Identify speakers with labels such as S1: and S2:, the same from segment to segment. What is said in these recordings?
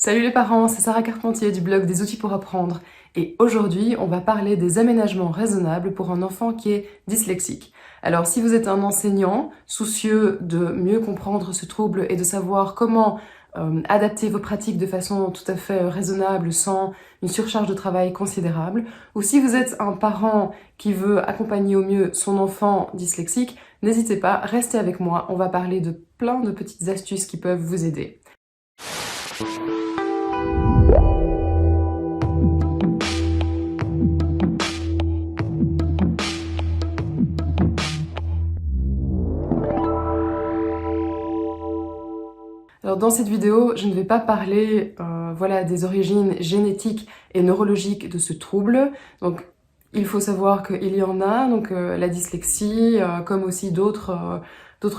S1: Salut les parents, c'est Sarah Carpentier du blog des outils pour apprendre et aujourd'hui on va parler des aménagements raisonnables pour un enfant qui est dyslexique. Alors si vous êtes un enseignant soucieux de mieux comprendre ce trouble et de savoir comment adapter vos pratiques de façon tout à fait raisonnable sans une surcharge de travail considérable, ou si vous êtes un parent qui veut accompagner au mieux son enfant dyslexique, n'hésitez pas, restez avec moi, on va parler de plein de petites astuces qui peuvent vous aider. Alors dans cette vidéo, je ne vais pas parler des origines génétiques et neurologiques de ce trouble. Donc il faut savoir qu'il y en a, donc la dyslexie, comme aussi d'autres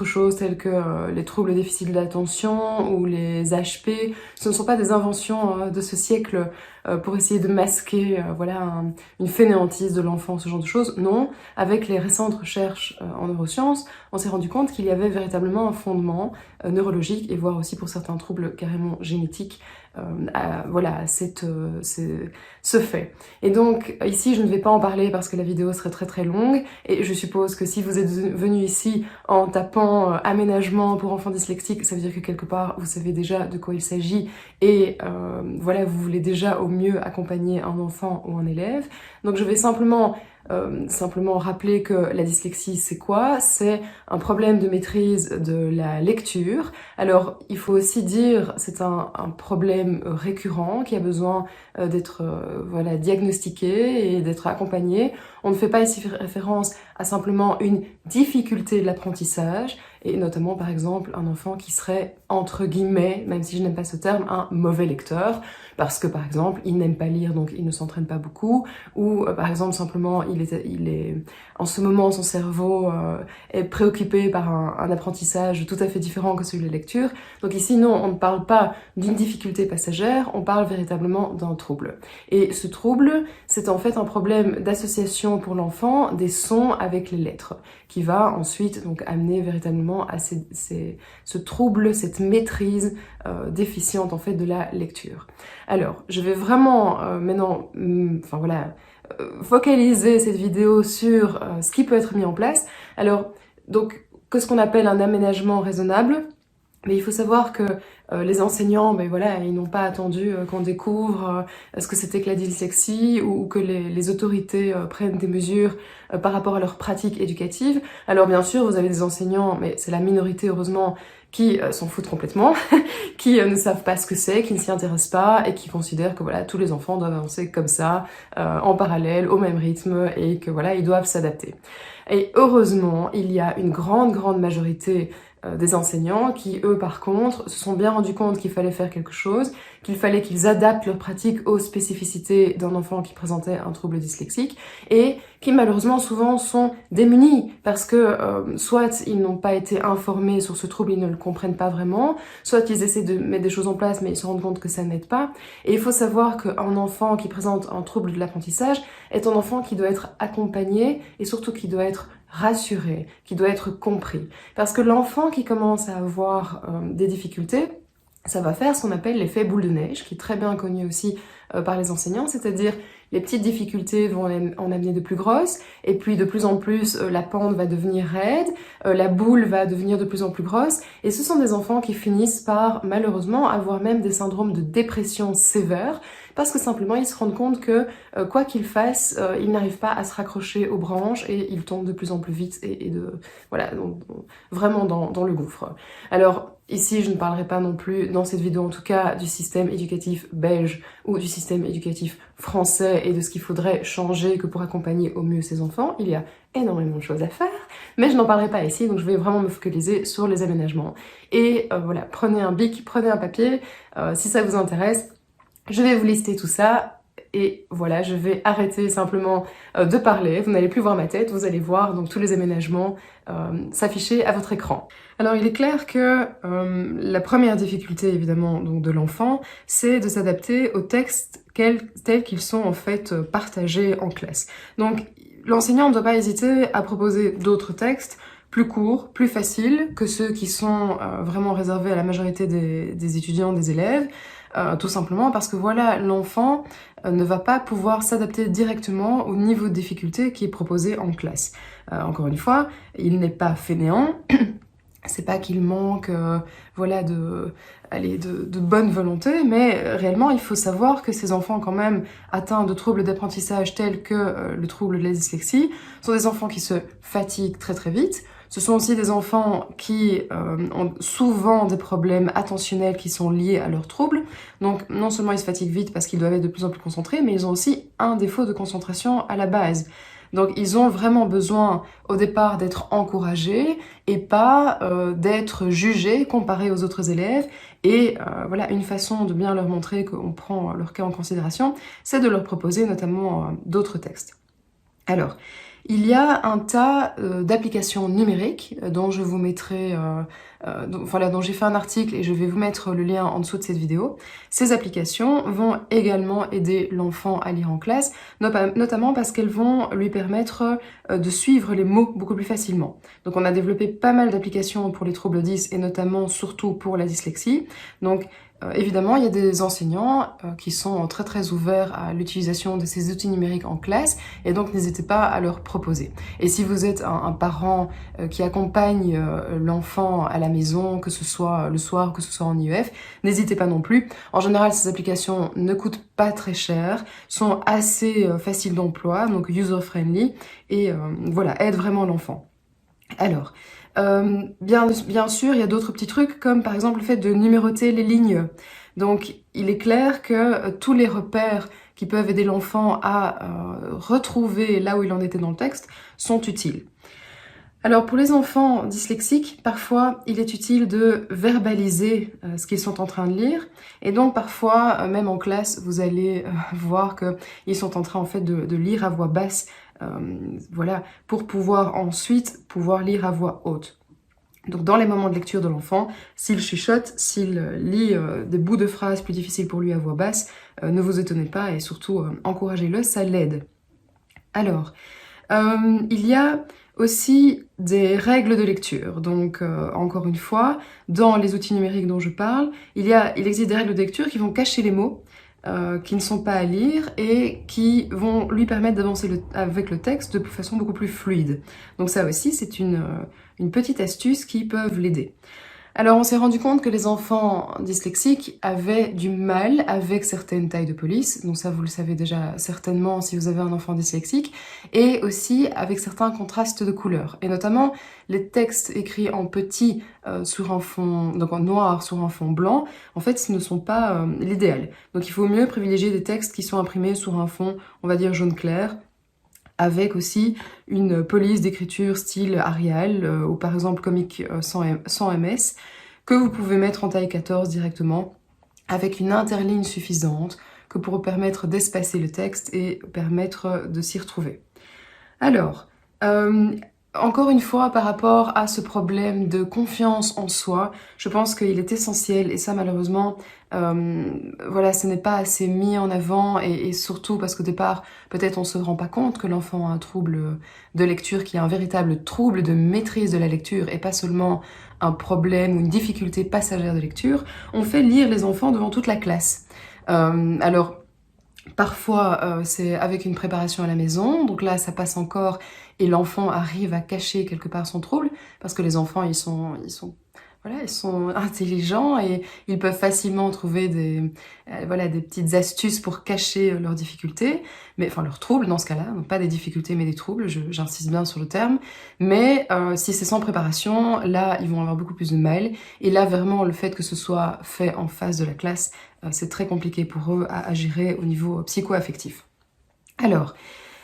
S1: choses telles que les troubles difficiles d'attention ou les HP. Ce ne sont pas des inventions de ce siècle pour essayer de masquer une fainéantise de l'enfant, ce genre de choses. Non, avec les récentes recherches en neurosciences, on s'est rendu compte qu'il y avait véritablement un fondement neurologique et voire aussi pour certains troubles carrément génétiques ce fait. Et donc ici je ne vais pas en parler parce que la vidéo serait très longue et je suppose que si vous êtes venu ici en tapant aménagement pour enfants dyslexiques, ça veut dire que quelque part vous savez déjà de quoi il s'agit et vous voulez déjà au mieux accompagner un enfant ou un élève. Donc je vais simplement rappeler que la dyslexie, c'est quoi? C'est un problème de maîtrise de la lecture. Alors, il faut aussi dire, c'est un problème récurrent qui a besoin d'être diagnostiqué et d'être accompagné. On ne fait pas ici référence à simplement une difficulté de l'apprentissage, et notamment, par exemple, un enfant qui serait, entre guillemets, même si je n'aime pas ce terme, un mauvais lecteur, parce que, par exemple, il n'aime pas lire, donc il ne s'entraîne pas beaucoup, ou, par exemple, simplement, en ce moment, son cerveau est préoccupé par un apprentissage tout à fait différent que celui de la lecture. Donc ici, non, on ne parle pas d'une difficulté passagère, on parle véritablement d'un trouble. Et ce trouble, c'est en fait un problème d'association pour l'enfant des sons avec les lettres, qui va ensuite donc amener véritablement à ce trouble, cette maîtrise déficiente en fait de la lecture. Alors, je vais vraiment maintenant, focaliser cette vidéo sur ce qui peut être mis en place. Alors, donc, qu'est-ce qu'on appelle un aménagement raisonnable? Mais il faut savoir que les enseignants, ils n'ont pas attendu qu'on découvre ce que c'était que la dyslexie ou que les autorités prennent des mesures par rapport à leur pratique éducative. Alors bien sûr, vous avez des enseignants, mais c'est la minorité heureusement, qui s'en foutent complètement, qui ne savent pas ce que c'est, qui ne s'y intéressent pas et qui considèrent que tous les enfants doivent avancer comme ça, en parallèle, au même rythme et que ils doivent s'adapter. Et heureusement, il y a une grande majorité des enseignants qui, eux, par contre, se sont bien rendus compte qu'il fallait faire quelque chose, qu'il fallait qu'ils adaptent leur pratique aux spécificités d'un enfant qui présentait un trouble dyslexique et qui, malheureusement, souvent sont démunis parce que soit ils n'ont pas été informés sur ce trouble, ils ne le comprennent pas vraiment, soit ils essaient de mettre des choses en place mais ils se rendent compte que ça n'aide pas. Et il faut savoir qu'un enfant qui présente un trouble de l'apprentissage est un enfant qui doit être accompagné et surtout qui doit être rassuré, qui doit être compris. Parce que l'enfant qui commence à avoir des difficultés, ça va faire ce qu'on appelle l'effet boule de neige, qui est très bien connu aussi par les enseignants, c'est-à-dire les petites difficultés vont en amener de plus grosses, et puis de plus en plus la pente va devenir raide, la boule va devenir de plus en plus grosse, et ce sont des enfants qui finissent par malheureusement avoir même des syndromes de dépression sévères, parce que simplement ils se rendent compte que quoi qu'ils fassent, ils n'arrivent pas à se raccrocher aux branches et ils tombent de plus en plus vite vraiment dans le gouffre. Alors ici je ne parlerai pas non plus dans cette vidéo en tout cas du système éducatif belge ou du système éducatif français et de ce qu'il faudrait changer que pour accompagner au mieux ces enfants. Il y a énormément de choses à faire, mais je n'en parlerai pas ici, donc je vais vraiment me focaliser sur les aménagements. Et prenez un bic, prenez un papier, si ça vous intéresse. Je vais vous lister tout ça et voilà, je vais arrêter simplement de parler. Vous n'allez plus voir ma tête, vous allez voir donc tous les aménagements s'afficher à votre écran. Alors il est clair que la première difficulté évidemment donc, de l'enfant, c'est de s'adapter aux textes tels qu'ils sont en fait partagés en classe. Donc l'enseignant ne doit pas hésiter à proposer d'autres textes plus courts, plus faciles que ceux qui sont vraiment réservés à la majorité des étudiants, des élèves, tout simplement parce que voilà, l'enfant ne va pas pouvoir s'adapter directement au niveau de difficulté qui est proposé en classe. Encore une fois, il n'est pas fainéant, c'est pas qu'il manque voilà, de bonne volonté, mais réellement il faut savoir que ces enfants quand même atteints de troubles d'apprentissage tels que le trouble de la dyslexie sont des enfants qui se fatiguent très très vite. Ce sont aussi des enfants qui ont souvent des problèmes attentionnels qui sont liés à leurs troubles. Donc non seulement ils se fatiguent vite parce qu'ils doivent être de plus en plus concentrés, mais ils ont aussi un défaut de concentration à la base. Donc ils ont vraiment besoin au départ d'être encouragés et pas d'être jugés, comparés aux autres élèves. Et voilà, une façon de bien leur montrer qu'on prend leur cas en considération, c'est de leur proposer notamment d'autres textes. Alors, il y a un tas d'applications numériques dont je vous mettrai, dont j'ai fait un article et je vais vous mettre le lien en dessous de cette vidéo. Ces applications vont également aider l'enfant à lire en classe, notamment parce qu'elles vont lui permettre de suivre les mots beaucoup plus facilement. Donc on a développé pas mal d'applications pour les troubles 10 et notamment surtout pour la dyslexie. Donc évidemment, il y a des enseignants qui sont très très ouverts à l'utilisation de ces outils numériques en classe et donc n'hésitez pas à leur proposer. Et si vous êtes un parent qui accompagne l'enfant à la maison, que ce soit le soir, que ce soit en IEF, n'hésitez pas non plus. En général, ces applications ne coûtent pas très cher, sont assez faciles d'emploi, donc user-friendly, et voilà, aident vraiment l'enfant. Alors, bien sûr, il y a d'autres petits trucs, comme par exemple le fait de numéroter les lignes. Donc, il est clair que tous les repères qui peuvent aider l'enfant à retrouver là où il en était dans le texte sont utiles. Alors, pour les enfants dyslexiques, parfois, il est utile de verbaliser ce qu'ils sont en train de lire. Et donc, parfois, même en classe, vous allez voir qu'ils sont en train, en fait, de lire à voix basse, voilà, pour pouvoir ensuite pouvoir lire à voix haute. Donc, dans les moments de lecture de l'enfant, s'il chuchote, s'il lit des bouts de phrases plus difficiles pour lui à voix basse, ne vous étonnez pas et surtout, encouragez-le, ça l'aide. Alors, il y a aussi des règles de lecture. Donc, encore une fois, dans les outils numériques dont je parle, il existe des règles de lecture qui vont cacher les mots qui ne sont pas à lire et qui vont lui permettre d'avancer avec le texte de façon beaucoup plus fluide. Donc ça aussi, c'est une petite astuce qui peut l'aider. Alors on s'est rendu compte que les enfants dyslexiques avaient du mal avec certaines tailles de police, donc ça vous le savez déjà certainement si vous avez un enfant dyslexique, et aussi avec certains contrastes de couleurs, et notamment les textes écrits en petit sur un fond, donc en noir sur un fond blanc, en fait ce ne sont pas l'idéal. Donc il faut mieux privilégier des textes qui sont imprimés sur un fond, on va dire jaune clair, avec aussi une police d'écriture style Arial, ou par exemple Comic sans MS, que vous pouvez mettre en taille 14 directement, avec une interligne suffisante, que pour permettre d'espacer le texte et permettre de s'y retrouver. Alors, encore une fois, par rapport à ce problème de confiance en soi, je pense qu'il est essentiel, et ça malheureusement, voilà, ce n'est pas assez mis en avant, et surtout parce qu'au départ, peut-être on se rend pas compte que l'enfant a un trouble de lecture, qui est un véritable trouble de maîtrise de la lecture, et pas seulement un problème ou une difficulté passagère de lecture. On fait lire les enfants devant toute la classe. Alors, parfois, c'est avec une préparation à la maison, donc là, ça passe encore, et l'enfant arrive à cacher quelque part son trouble, parce que les enfants, ils sont intelligents et ils peuvent facilement trouver des petites astuces pour cacher leurs difficultés, enfin leurs troubles dans ce cas-là, donc pas des difficultés mais des troubles, j'insiste bien sur le terme, mais si c'est sans préparation, là ils vont avoir beaucoup plus de mal, et là vraiment le fait que ce soit fait en face de la classe, c'est très compliqué pour eux à gérer au niveau psycho-affectif. Alors,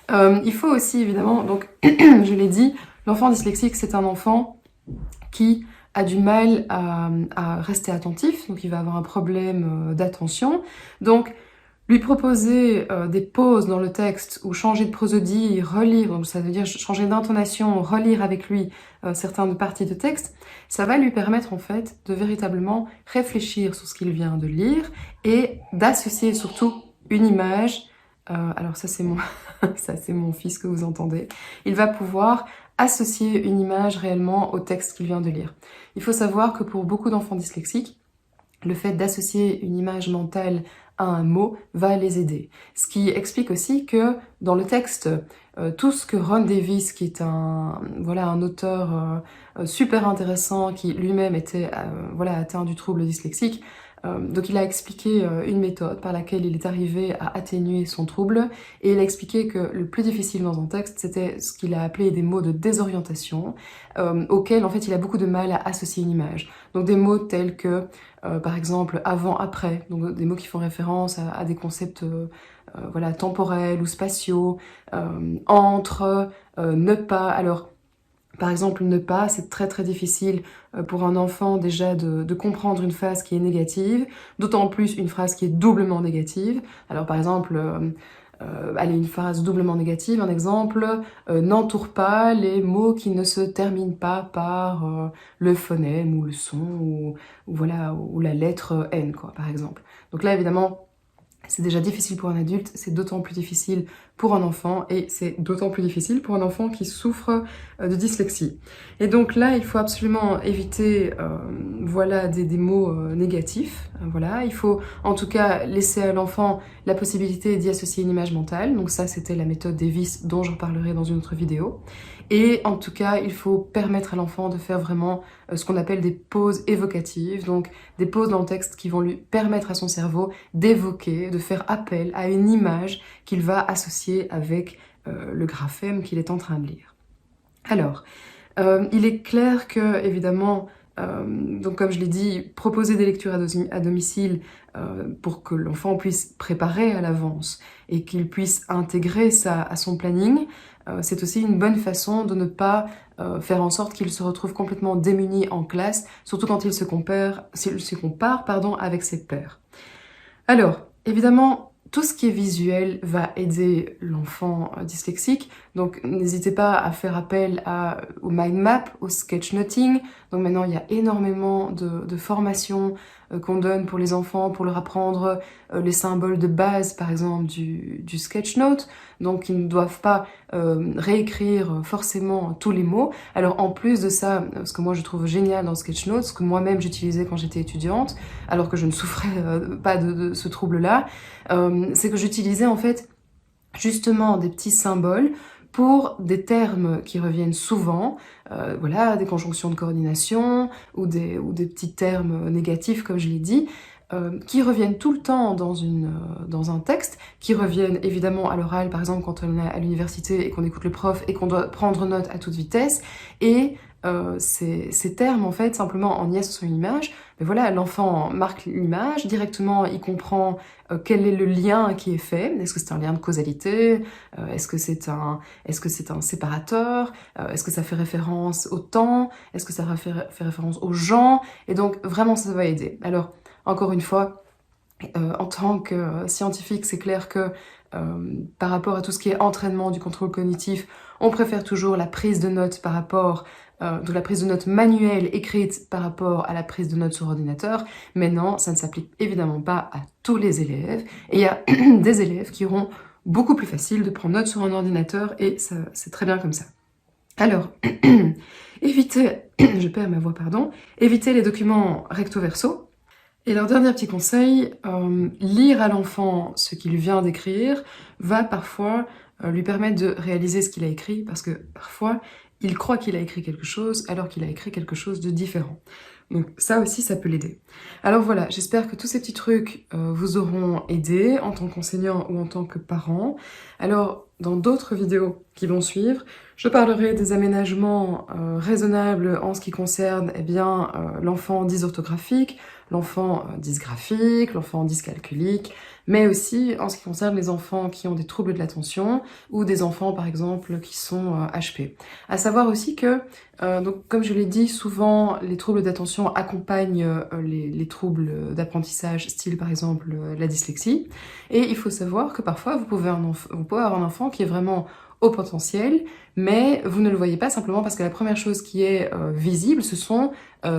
S1: il faut aussi évidemment, donc je l'ai dit, l'enfant dyslexique c'est un enfant qui a du mal à rester attentif, donc il va avoir un problème d'attention. Donc lui proposer des pauses dans le texte ou changer de prosodie, relire, donc ça veut dire changer d'intonation, relire avec lui certaines parties de texte, ça va lui permettre en fait de véritablement réfléchir sur ce qu'il vient de lire et d'associer surtout une image. Alors ça c'est mon fils que vous entendez. Il va pouvoir associer une image réellement au texte qu'il vient de lire. Il faut savoir que pour beaucoup d'enfants dyslexiques, le fait d'associer une image mentale à un mot va les aider. Ce qui explique aussi que dans le texte, tout ce que Ron Davis, qui est un auteur super intéressant, qui lui-même était atteint du trouble dyslexique, donc il a expliqué une méthode par laquelle il est arrivé à atténuer son trouble, et il a expliqué que le plus difficile dans un texte, c'était ce qu'il a appelé des mots de désorientation, auxquels en fait il a beaucoup de mal à associer une image. Donc des mots tels que, par exemple, avant-après, donc des mots qui font référence à des concepts temporels ou spatiaux, entre, ne pas. Alors, par exemple, ne pas, c'est très très difficile pour un enfant déjà de comprendre une phrase qui est négative, d'autant plus une phrase qui est doublement négative. Alors par exemple, allez, une phrase doublement négative, un exemple, n'entoure pas les mots qui ne se terminent pas par le phonème ou le son ou la lettre N, quoi, par exemple. Donc là, évidemment, c'est déjà difficile pour un adulte, c'est d'autant plus difficile pour un enfant, et c'est d'autant plus difficile pour un enfant qui souffre de dyslexie. Et donc là, il faut absolument éviter des mots négatifs. Voilà, il faut en tout cas laisser à l'enfant la possibilité d'y associer une image mentale. Donc ça, c'était la méthode Davis dont je reparlerai dans une autre vidéo. Et en tout cas, il faut permettre à l'enfant de faire vraiment ce qu'on appelle des pauses évocatives, donc des pauses dans le texte qui vont lui permettre à son cerveau d'évoquer, de faire appel à une image qu'il va associer avec le graphème qu'il est en train de lire. Alors, il est clair que, évidemment, donc comme je l'ai dit, proposer des lectures à domicile pour que l'enfant puisse préparer à l'avance et qu'il puisse intégrer ça à son planning, c'est aussi une bonne façon de ne pas faire en sorte qu'il se retrouve complètement démuni en classe, surtout quand il se compare avec ses pairs. Alors, évidemment, tout ce qui est visuel va aider l'enfant dyslexique, donc n'hésitez pas à faire appel au mind map, au sketchnoting. Donc maintenant, il y a énormément de formations qu'on donne pour les enfants, pour leur apprendre les symboles de base, par exemple, du sketchnote. Donc ils ne doivent pas réécrire forcément tous les mots. Alors en plus de ça, ce que moi je trouve génial dans sketchnote, ce que moi-même j'utilisais quand j'étais étudiante, alors que je ne souffrais pas de ce trouble-là, c'est que j'utilisais en fait justement des petits symboles pour des termes qui reviennent souvent, des conjonctions de coordination ou des petits termes négatifs comme je l'ai dit, qui reviennent tout le temps dans un texte, qui reviennent évidemment à l'oral, par exemple quand on est à l'université et qu'on écoute le prof et qu'on doit prendre note à toute vitesse, et ces termes, en fait, simplement en y associant une image, mais voilà, l'enfant marque l'image, directement il comprend quel est le lien qui est fait, est-ce que c'est un lien de causalité, est-ce que c'est un séparateur, est-ce que ça fait référence au temps, est-ce que ça fait référence aux gens, et donc vraiment ça va aider. Alors, encore une fois, en tant que scientifique, c'est clair que par rapport à tout ce qui est entraînement du contrôle cognitif, on préfère toujours la prise de notes par rapport, donc la prise de notes manuelle écrite par rapport à la prise de notes sur ordinateur. Mais non, ça ne s'applique évidemment pas à tous les élèves. Et il y a des élèves qui auront beaucoup plus facile de prendre notes sur un ordinateur, et c'est très bien comme ça. Alors, évitez les documents recto-verso. Et leur dernier petit conseil, lire à l'enfant ce qu'il vient d'écrire va parfois lui permettre de réaliser ce qu'il a écrit, parce que parfois, il croit qu'il a écrit quelque chose alors qu'il a écrit quelque chose de différent. Donc ça aussi, ça peut l'aider. Alors voilà, j'espère que tous ces petits trucs vous auront aidé en tant qu'enseignant ou en tant que parent. Alors, dans d'autres vidéos qui vont suivre, je parlerai des aménagements raisonnables en ce qui concerne l'enfant dysorthographique, l'enfant dysgraphique, l'enfant dyscalculique, mais aussi en ce qui concerne les enfants qui ont des troubles de l'attention ou des enfants par exemple qui sont HP. À savoir aussi que, donc, comme je l'ai dit, souvent les troubles d'attention accompagnent les troubles d'apprentissage, style par exemple la dyslexie, et il faut savoir que parfois vous pouvez avoir un enfant qui est vraiment au potentiel, mais vous ne le voyez pas simplement parce que la première chose qui est visible, ce sont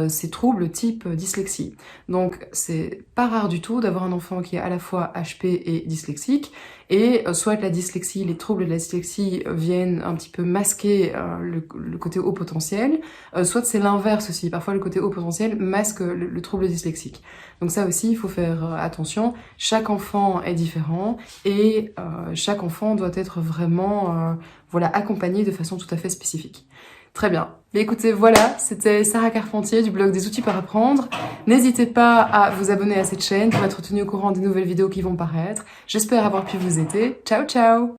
S1: ces troubles type dyslexie. Donc c'est pas rare du tout d'avoir un enfant qui est à la fois HP et dyslexique, et soit la dyslexie, les troubles de la dyslexie viennent un petit peu masquer le côté haut potentiel, soit c'est l'inverse aussi, parfois le côté haut potentiel masque le trouble dyslexique. Donc ça aussi, il faut faire attention, chaque enfant est différent, et chaque enfant doit être vraiment voilà, accompagné de façon tout à fait spécifique. Très bien. Mais écoutez, voilà, c'était Sarah Carpentier du blog des outils pour apprendre. N'hésitez pas à vous abonner à cette chaîne pour être tenu au courant des nouvelles vidéos qui vont paraître. J'espère avoir pu vous aider. Ciao, ciao!